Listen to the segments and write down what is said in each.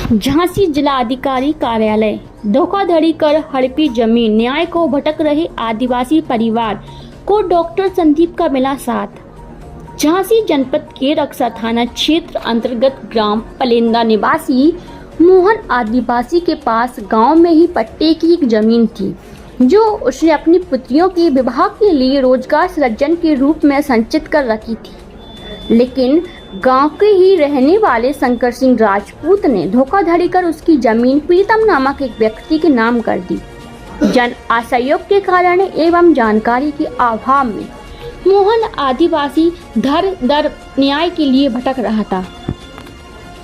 झांसी जिलाधिकारी कार्यालय धोखाधड़ी कर हड़पी जमीन, न्याय को भटक रहे आदिवासी परिवार को डॉक्टर संदीप का मिला साथ। झांसी जनपद के रक्षा थाना क्षेत्र अंतर्गत ग्राम पलेंदा निवासी मोहन आदिवासी के पास गांव में ही पट्टे की एक जमीन थी जो उसने अपनी पुत्रियों के विवाह के लिए रोजगार सृजन के रूप में संचित कर रखी थी, लेकिन गांव के ही रहने वाले शंकर सिंह राजपूत ने धोखाधड़ी कर उसकी जमीन प्रीतम नामक एक व्यक्ति के नाम कर दी। जन असहयोग के कारण एवं जानकारी के अभाव में मोहन आदिवासी दर दर न्याय के लिए भटक रहा था।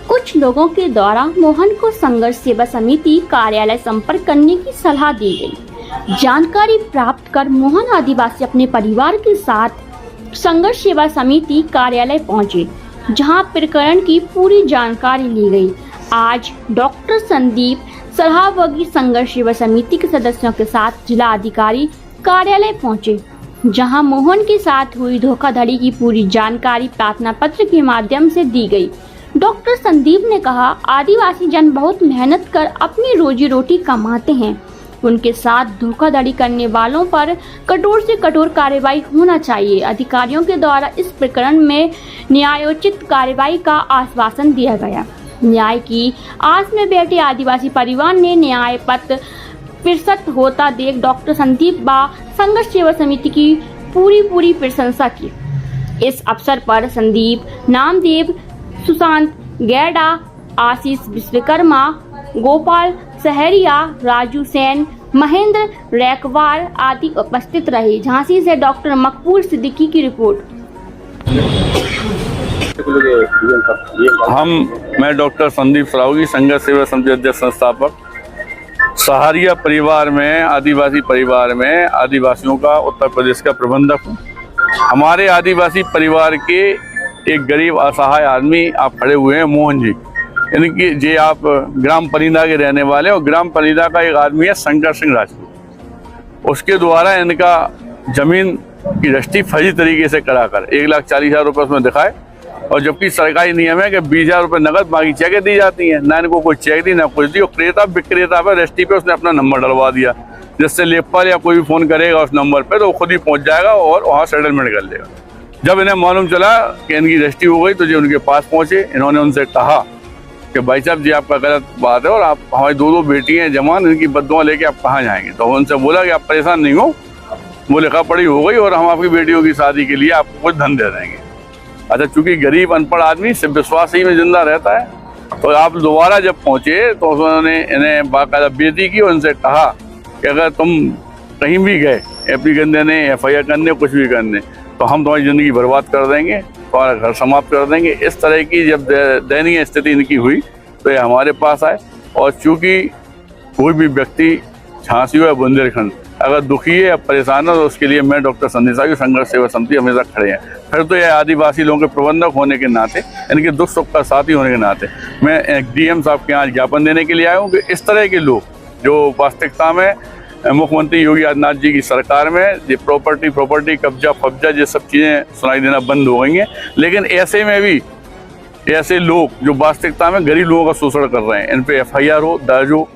कुछ लोगों के द्वारा मोहन को संघर्ष सेवा समिति कार्यालय संपर्क करने की सलाह दी गई। जानकारी प्राप्त कर मोहन आदिवासी अपने परिवार के साथ संघर्ष सेवा समिति कार्यालय पहुंचे, जहां प्रकरण की पूरी जानकारी ली गई। आज डॉक्टर संदीप सलाहवगी संघर्ष सेवा समिति के सदस्यों के साथ जिला अधिकारी कार्यालय पहुंचे, जहां मोहन के साथ हुई धोखाधड़ी की पूरी जानकारी प्रार्थना पत्र के माध्यम से दी गई। डॉक्टर संदीप ने कहा, आदिवासी जन बहुत मेहनत कर अपनी रोजी रोटी कमाते हैं, उनके साथ धोखाधड़ी करने वालों पर कठोर से कठोर कार्रवाई होना चाहिए। अधिकारियों के द्वारा इस प्रकरण में न्यायोचित कार्रवाई का आश्वासन दिया गया। न्याय की आस में बैठे आदिवासी परिवार ने न्याय पथ फिरसत होता देख डॉक्टर संदीप व संघर्ष सेवा समिति की पूरी प्रशंसा की। इस अवसर पर संदीप, नामदेव, सुशांत गैडा, आशीष विश्वकर्मा, गोपाल सहरिया, राजू सेन, महेंद्र रैकवार आदि उपस्थित रहे। झांसी से डॉक्टर मकबूल सिद्दीकी की रिपोर्ट। मैं डॉक्टर संदीप सलाहवगी, संघर्ष सेवा समिति अध्यक्ष संस्थापक। सहारिया परिवार में, आदिवासी परिवार में आदिवासियों का उत्तर प्रदेश का प्रबंधक हूँ। हमारे आदिवासी परिवार के एक गरीब असहाय आदमी आप खड़े हुए हैं, मोहन जी। इनकी जे आप ग्राम पलींदा के रहने वाले, और ग्राम पलींदा का एक आदमी है शंकर सिंह राजपूत। उसके द्वारा इनका जमीन की रजिस्ट्री फर्जी तरीके से कराकर 1,40,000 रुपये उसमें दिखाए, और जबकि सरकारी नियम है कि 20,000 रुपये नकद बाकी चेकें दी जाती हैं। ना इनको कोई चेक दी ना कुछ दी, और क्रेता विक्रेता पर रजिस्ट्री पे उसने अपना नंबर डलवा दिया, जिससे लेखपाल या कोई भी फ़ोन करेगा उस नंबर पर तो वो खुद ही पहुँच जाएगा और वहाँ सेटलमेंट कर लेगा। जब इन्हें मालूम चला कि इनकी रजिस्ट्री हो गई तो जो उनके पास पहुँचे, इन्होंने उनसे कहा कि भाई साहब जी आपका गलत बात है, और आप हमारी 2 बेटी हैं जवान, इनकी बद्दुआ लेके आप कहाँ जाएंगे। तो उनसे बोला कि आप परेशान नहीं हो, वो लिखा पढ़ी हो गई और हम आपकी बेटियों की शादी के लिए आपको कुछ धन दे देंगे। अच्छा, चूंकि गरीब अनपढ़ आदमी सिर्फ विश्वास ही में जिंदा रहता है, तो आप दोबारा जब पहुँचे तो उन्होंने इन्हें बाकायदा बेइज्जती की और उनसे कहा कि अगर तुम कहीं भी गए एप्लीकेशन देने, FIR करने, कुछ भी करने, तो हम तुम्हारी ज़िंदगी बर्बाद कर देंगे, तुम्हारा घर समाप्त कर देंगे। इस तरह की जब दयनीय स्थिति इनकी हुई तो ये हमारे पास आए, और चूँकि कोई भी व्यक्ति झांसी हो या बुंदेलखंड अगर दुखी है या परेशान है तो उसके लिए मैं डॉक्टर संदीप सलाहवगी संघर्ष सेवा समिति हमेशा खड़े हैं। फिर तो यह आदिवासी लोगों के प्रबंधक होने के नाते, इनके दुख सुख का साथी होने के नाते मैं DM साहब के यहाँ ज्ञापन देने के लिए आया हूँ कि इस तरह के लोग जो वास्तविकता में मुख्यमंत्री योगी आदित्यनाथ जी की सरकार में ये प्रॉपर्टी कब्जा ये सब चीज़ें सुनाई देना बंद हो गई हैं। लेकिन ऐसे में भी ऐसे लोग जो वास्तविकता में गरीब लोगों का शोषण कर रहे हैं, इन पे FIR हो, दर्ज हो,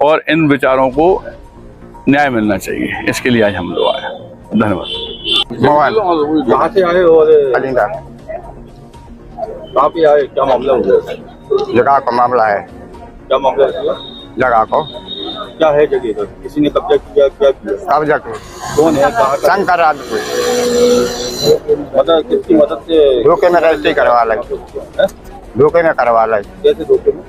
और इन विचारों को न्याय मिलना चाहिए। इसके लिए आज हम लोग आए। धन्यवाद। कहाँ से आए हो? पलींदा। कहाँ पे आए? क्या मामला हो गया? जगह का मामला है। क्या मामला है? जगह को क्या है जगह पर? किसी ने कब्जा किया? क्या किया? कब्जा को कौन है? कहाँ का? शंकर राजपूत। मतलब किसकी मदद से? धोखे में रजिस्ट्री करवा लाई। धोखे में करवा लाई। कैसे धोखे में?